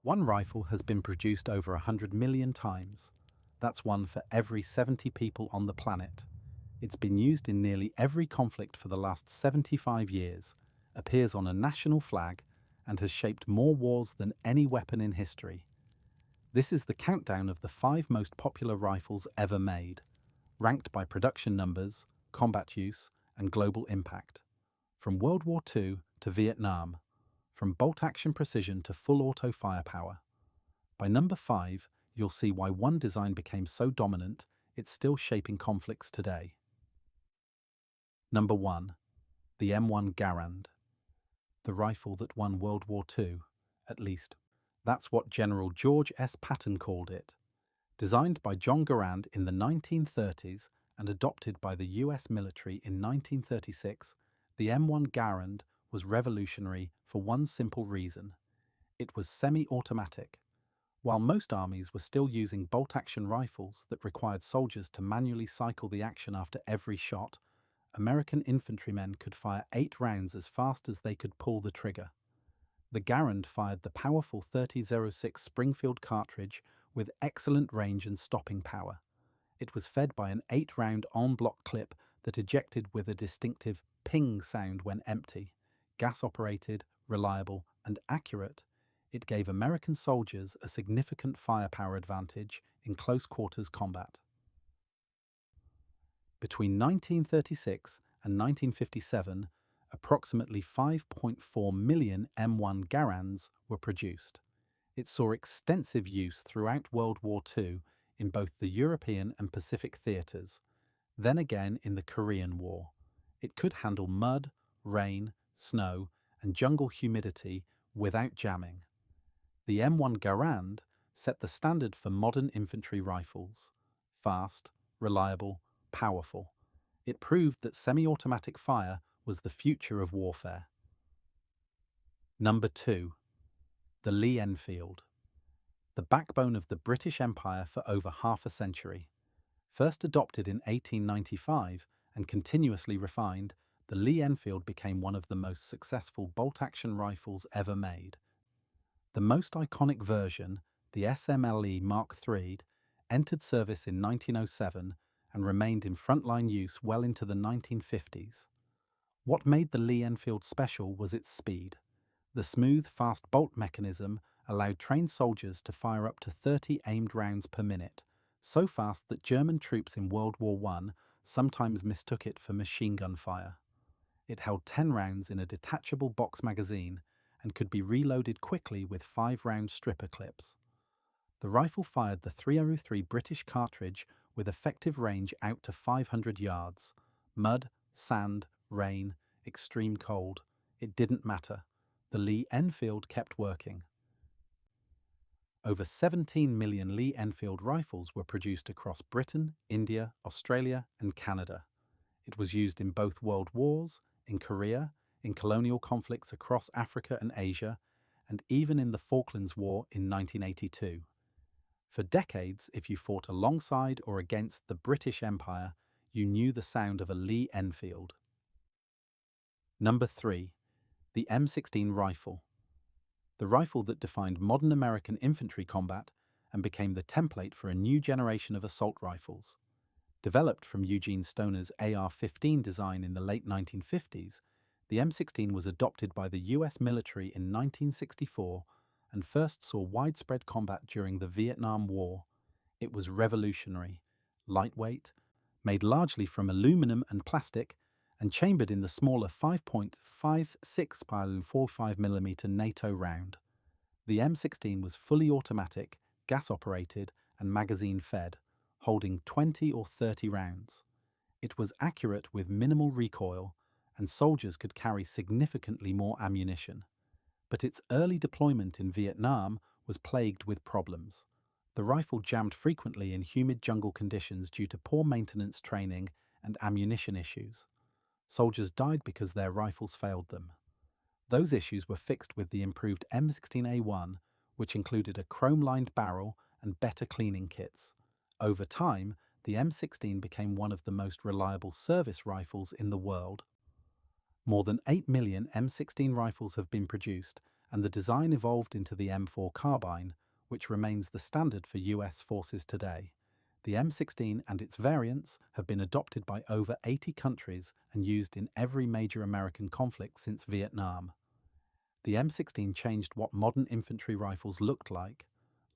One rifle has been produced over 100 million times. That's one for every 70 people on the planet. It's been used in nearly every conflict for the last 75 years, appears on a national flag, and has shaped more wars than any weapon in history. This is the countdown of the 5 most popular rifles ever made, ranked by production numbers, combat use, and global impact. From World War II to Vietnam, from bolt-action precision to full-auto firepower. By number 5, you'll see why one design became so dominant, it's still shaping conflicts today. Number 1. The M1 Garand. The rifle that won World War II, at least. That's what General George S. Patton called it. Designed by John Garand in the 1930s and adopted by the US military in 1936, the M1 Garand was revolutionary for one simple reason. It was semi-automatic. While most armies were still using bolt-action rifles that required soldiers to manually cycle the action after every shot, American infantrymen could fire 8 rounds as fast as they could pull the trigger. The Garand fired the powerful .30-06 Springfield cartridge with excellent range and stopping power. It was fed by an 8-round en-bloc clip that ejected with a distinctive ping sound when empty. Gas-operated, reliable, and accurate, it gave American soldiers a significant firepower advantage in close-quarters combat. Between 1936 and 1957, approximately 5.4 million M1 Garands were produced. It saw extensive use throughout World War II in both the European and Pacific theatres, then again in the Korean War. It could handle mud, rain, snow, and jungle humidity without jamming. The M1 Garand set the standard for modern infantry rifles. Fast, reliable, powerful. It proved that semi-automatic fire was the future of warfare. Number 2. The Lee-Enfield. The backbone of the British Empire for over half a century. First adopted in 1895 and continuously refined, the Lee-Enfield became one of the most successful bolt-action rifles ever made. The most iconic version, the SMLE Mark III, entered service in 1907 and remained in frontline use well into the 1950s. What made the Lee-Enfield special was its speed. The smooth, fast bolt mechanism allowed trained soldiers to fire up to 30 aimed rounds per minute, so fast that German troops in World War I sometimes mistook it for machine gun fire. It held 10 rounds in a detachable box magazine and could be reloaded quickly with 5-round stripper clips. The rifle fired the .303 British cartridge with effective range out to 500 yards. Mud, sand, rain, extreme cold. It didn't matter. The Lee-Enfield kept working. Over 17 million Lee-Enfield rifles were produced across Britain, India, Australia, and Canada. It was used in both world wars, in Korea, in colonial conflicts across Africa and Asia, and even in the Falklands War in 1982. For decades, if you fought alongside or against the British Empire, you knew the sound of a Lee-Enfield. Number 3. The M16 rifle. The rifle that defined modern American infantry combat and became the template for a new generation of assault rifles. Developed from Eugene Stoner's AR-15 design in the late 1950s, the M16 was adopted by the US military in 1964 and first saw widespread combat during the Vietnam War. It was revolutionary, lightweight, made largely from aluminum and plastic, and chambered in the smaller 5.56 x 45mm NATO round. The M16 was fully automatic, gas-operated, and magazine-fed, holding 20 or 30 rounds. It was accurate with minimal recoil, and soldiers could carry significantly more ammunition. But its early deployment in Vietnam was plagued with problems. The rifle jammed frequently in humid jungle conditions due to poor maintenance training and ammunition issues. Soldiers died because their rifles failed them. Those issues were fixed with the improved M16A1, which included a chrome-lined barrel and better cleaning kits. Over time, the M16 became one of the most reliable service rifles in the world. More than 8 million M16 rifles have been produced, and the design evolved into the M4 carbine, which remains the standard for US forces today. The M16 and its variants have been adopted by over 80 countries and used in every major American conflict since Vietnam. The M16 changed what modern infantry rifles looked like: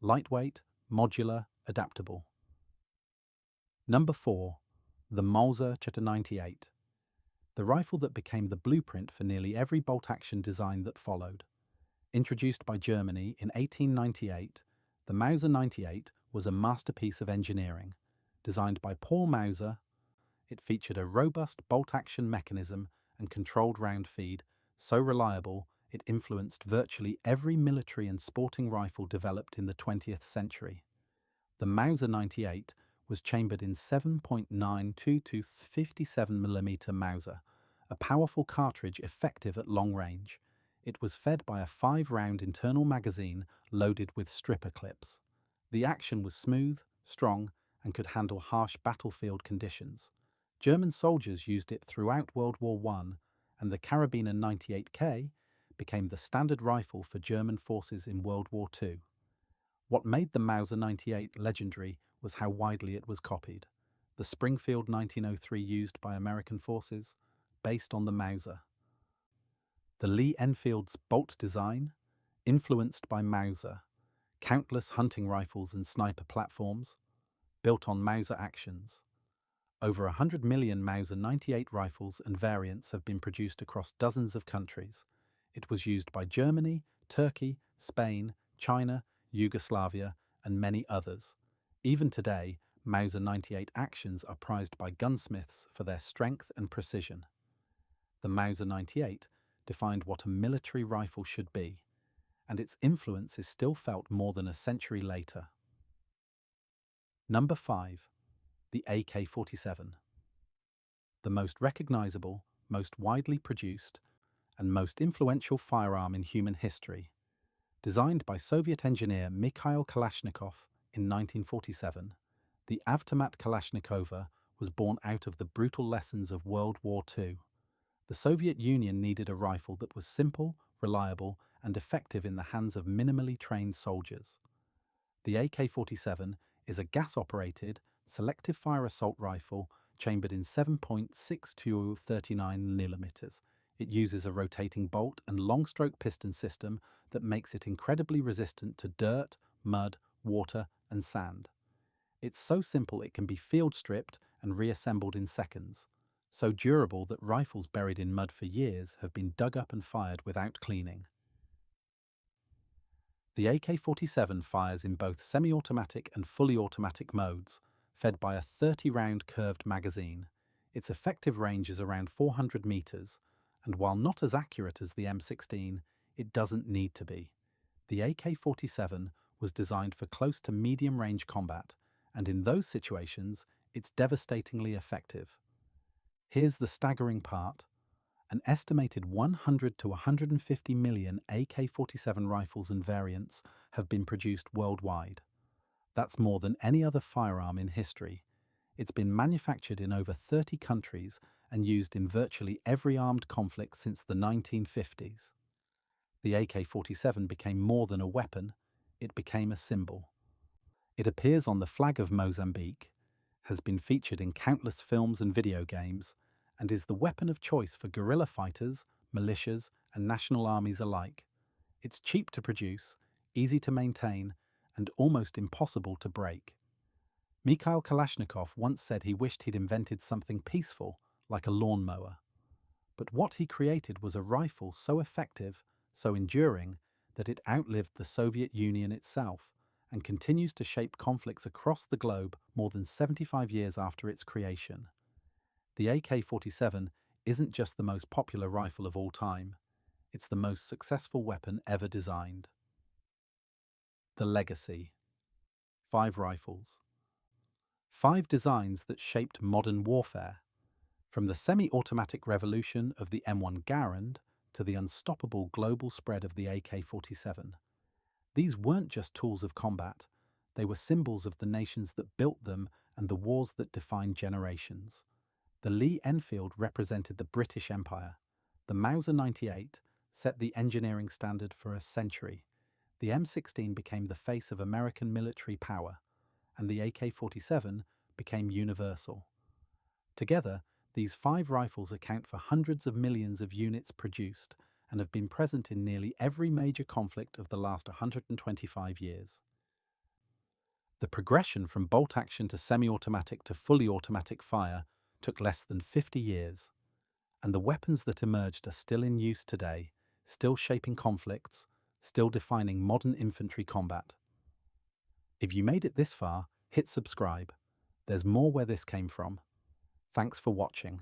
lightweight, modular, adaptable. Number 4. The Mauser 98. The rifle that became the blueprint for nearly every bolt-action design that followed. Introduced by Germany in 1898, the Mauser 98 was a masterpiece of engineering. Designed by Paul Mauser, it featured a robust bolt-action mechanism and controlled round feed, so reliable it influenced virtually every military and sporting rifle developed in the 20th century. The Mauser 98 was chambered in 7.92 to 57mm Mauser, a powerful cartridge effective at long range. It was fed by a 5-round internal magazine loaded with stripper clips. The action was smooth, strong, and could handle harsh battlefield conditions. German soldiers used it throughout World War I, and the Carabiner 98K became the standard rifle for German forces in World War II. What made the Mauser 98 legendary was how widely it was copied. The Springfield 1903 used by American forces, based on the Mauser. The Lee-Enfield's bolt design, influenced by Mauser. Countless hunting rifles and sniper platforms, built on Mauser actions. Over 100 million Mauser 98 rifles and variants have been produced across dozens of countries. It was used by Germany, Turkey, Spain, China, Yugoslavia, and many others. Even today, Mauser 98 actions are prized by gunsmiths for their strength and precision. The Mauser 98 defined what a military rifle should be, and its influence is still felt more than a century later. Number 5. The AK-47. The most recognizable, most widely produced, and most influential firearm in human history. Designed by Soviet engineer Mikhail Kalashnikov in 1947, the Avtomat Kalashnikova was born out of the brutal lessons of World War II. The Soviet Union needed a rifle that was simple, reliable, and effective in the hands of minimally trained soldiers. The AK-47 is a gas-operated, selective-fire assault rifle chambered in 7.62 to 39mm. It uses a rotating bolt and long-stroke piston system that makes it incredibly resistant to dirt, mud, water, and sand. It's so simple it can be field-stripped and reassembled in seconds. So durable that rifles buried in mud for years have been dug up and fired without cleaning. The AK-47 fires in both semi-automatic and fully automatic modes, fed by a 30-round curved magazine. Its effective range is around 400 meters, and while not as accurate as the M16, it doesn't need to be. The AK-47 was designed for close to medium-range combat, and in those situations, it's devastatingly effective. Here's the staggering part. An estimated 100 to 150 million AK-47 rifles and variants have been produced worldwide. That's more than any other firearm in history. It's been manufactured in over 30 countries and used in virtually every armed conflict since the 1950s. The AK-47 became more than a weapon, it became a symbol. It appears on the flag of Mozambique, has been featured in countless films and video games, and is the weapon of choice for guerrilla fighters, militias, and national armies alike. It's cheap to produce, easy to maintain, and almost impossible to break. Mikhail Kalashnikov once said he wished he'd invented something peaceful, like a lawnmower. But what he created was a rifle so effective, so enduring, that it outlived the Soviet Union itself, and continues to shape conflicts across the globe more than 75 years after its creation. The AK-47 isn't just the most popular rifle of all time, it's the most successful weapon ever designed. The legacy. 5 rifles. 5 designs that shaped modern warfare, from the semi-automatic revolution of the M1 Garand to the unstoppable global spread of the AK-47. These weren't just tools of combat, they were symbols of the nations that built them and the wars that defined generations. The Lee-Enfield represented the British Empire, the Mauser 98 set the engineering standard for a century. The M16 became the face of American military power, and the AK-47 became universal. Together, these 5 rifles account for hundreds of millions of units produced and have been present in nearly every major conflict of the last 125 years. The progression from bolt action to semi-automatic to fully automatic fire took less than 50 years, and the weapons that emerged are still in use today, still shaping conflicts, still defining modern infantry combat. If you made it this far, hit subscribe. There's more where this came from. Thanks for watching.